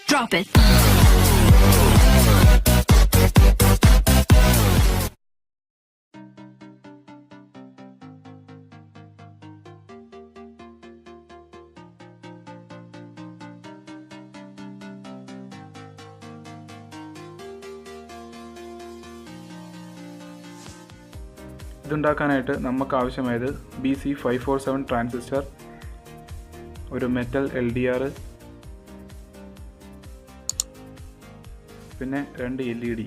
Drop it. ഇതുണ്ടാക്കാനായിട്ട് നമുക്ക് ആവശ്യമായത് BC547 transistor, ഒരു മെറ്റൽ LDR, പിന്നെ 2 LED.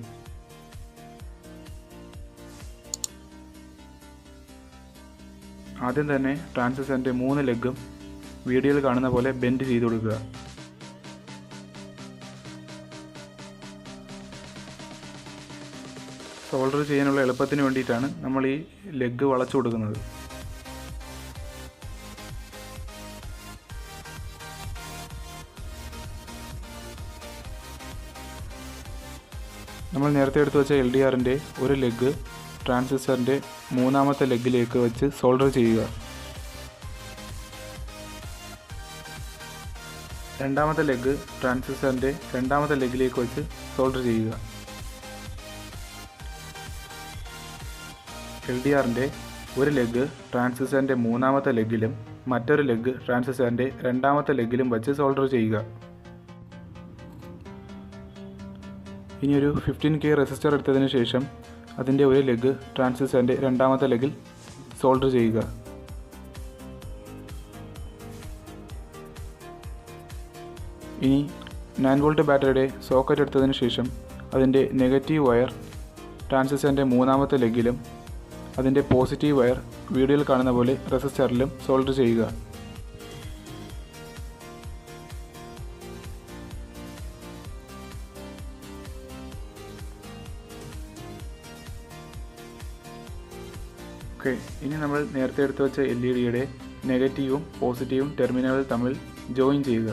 ആദ്യം തന്നെ ട്രാൻസിസ്റ്ററിൻ്റെ 3 ലെഗും വീഡിയോയിൽ കാണുന്ന പോലെ ബെൻഡ് ചെയ്ത് കൊടുക്കുക. സോൾഡർ ചെയ്യാനുള്ള എളുപ്പത്തിന് വേണ്ടിയിട്ടാണ് നമ്മൾ ഈ ലെഗ് വളച്ചു കൊടുക്കുന്നത്. നമ്മൾ നേരത്തെ എടുത്തു വെച്ച LDRൻ്റെ ഒരു ലെഗ് ട്രാൻസിസ്റ്ററിൻ്റെ 3ാമത്തെ ലെഗിലേക്ക് വെച്ച് സോൾഡർ ചെയ്യുക. 2ാമത്തെ ലെഗ് ട്രാൻസിസ്റ്ററിൻ്റെ 2ാമത്തെ ലെഗിലേക്ക് വെച്ച് സോൾഡർ ചെയ്യുക. LDRൻ്റെ ഒരു ലെഗ് ട്രാൻസിസ്റ്ററിൻ്റെ 3ാമത്തെ ലെഗിലും മറ്റൊരു ലെഗ് ട്രാൻസിസ്റ്ററിൻ്റെ 2ാമത്തെ ലെഗിലും വെച്ച് സോൾഡർ ചെയ്യുക. ഇനി ഒരു 15K റെസിസ്റ്റർ എടുത്തതിന് ശേഷം അതിൻ്റെ ഒരു ലെഗ് ട്രാൻസിസ്റ്ററിൻ്റെ 2ാമത്തെ ലെഗിൽ സോൾഡർ ചെയ്യുക. ഇനി 9 വോൾട്ട് ബാറ്ററിയുടെ സോക്കറ്റ് എടുത്തതിന് ശേഷം അതിൻ്റെ നെഗറ്റീവ് വയർ ട്രാൻസിസ്റ്ററിൻ്റെ 3ാമത്തെ ലെഗിലും അതിൻ്റെ പോസിറ്റീവ് വയർ വീഡിയോയിൽ കാണുന്ന പോലെ റെസിസ്റ്ററിലും സോൾഡർ ചെയ്യുക. ഓക്കെ, ഇനി നമ്മൾ നേരത്തെ എടുത്തു വെച്ച LEDയുടെ നെഗറ്റീവും പോസിറ്റീവും ടെർമിനലുകൾ തമ്മിൽ ജോയിൻ ചെയ്യുക.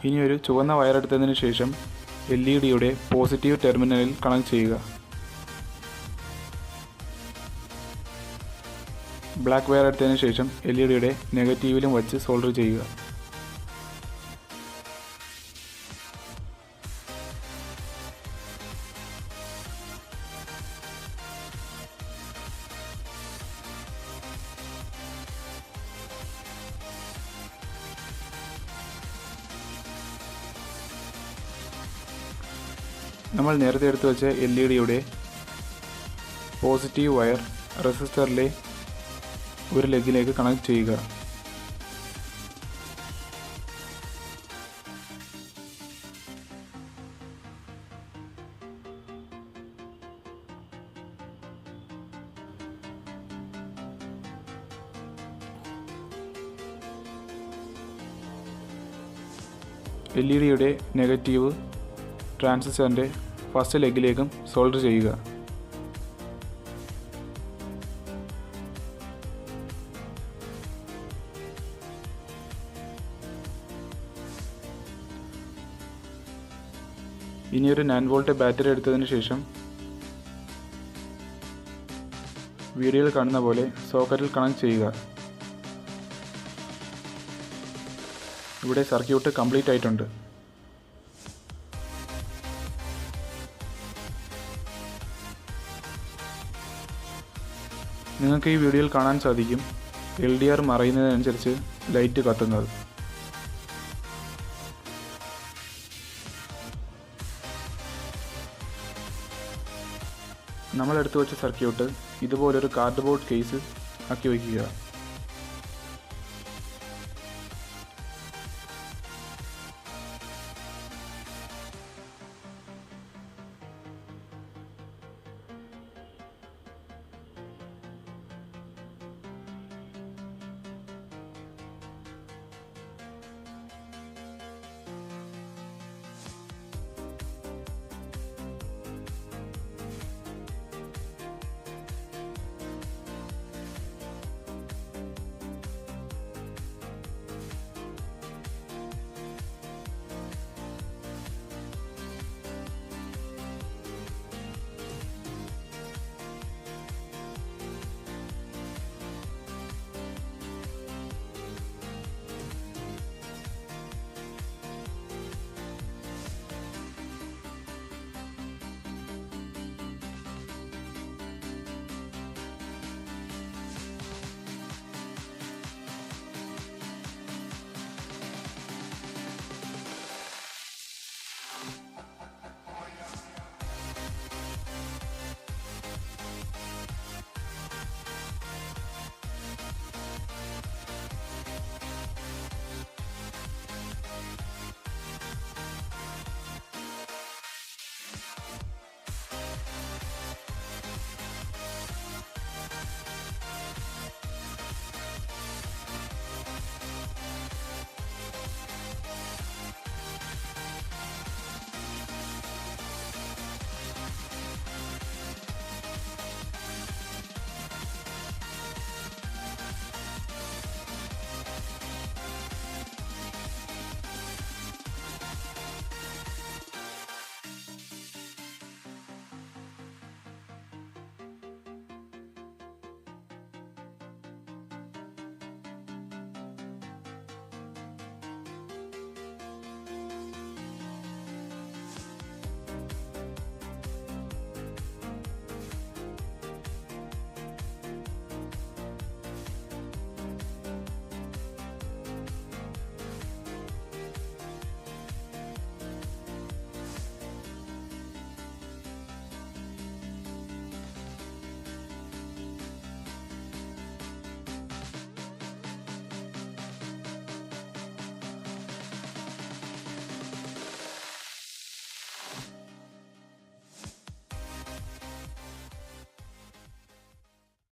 ഇനി ഒരു ചുവന്ന വയർ എടുത്തതിന് ശേഷം LEDയുടെ പോസിറ്റീവ് ടെർമിനലിൽ കണക്ട് ചെയ്യുക. ബ്ലാക്ക് വയർ എടുത്തതിന് ശേഷം LEDയുടെ നെഗറ്റീവിലും വച്ച് സോൾഡർ ചെയ്യുക. നമ്മൾ നേരത്തെ എടുത്തു വെച്ച LEDയുടെ പോസിറ്റീവ് വയർ റെസിസ്റ്ററിലെ ഒരു ലെഗിലേക്ക് കണക്ട് ചെയ്യുക. LEDയുടെ നെഗറ്റീവ് ട്രാൻസിസ്റ്ററിൻ്റെ ഫസ്റ്റ് ലെഗിലേക്കും സോൾഡർ ചെയ്യുക. ഇനി ഒരു 9 വോൾട്ട് ബാറ്ററി എടുത്തതിന് ശേഷം വീഡിയോയിൽ കാണുന്ന പോലെ സോക്കറ്റിൽ കണക്ട് ചെയ്യുക. ഇവിടെ സർക്യൂട്ട് കംപ്ലീറ്റ് ആയിട്ടുണ്ട്. നിങ്ങൾക്ക് ഈ വീഡിയോയിൽ കാണാൻ സാധിക്കും LDR മറയുന്നതിനനുസരിച്ച് ലൈറ്റ് കത്തുന്നത്. നമ്മൾ എടുത്തു വെച്ച സർക്യൂട്ട് ഇതുപോലൊരു കാർഡ്ബോർഡ് കേസ് ആക്കി വയ്ക്കുക.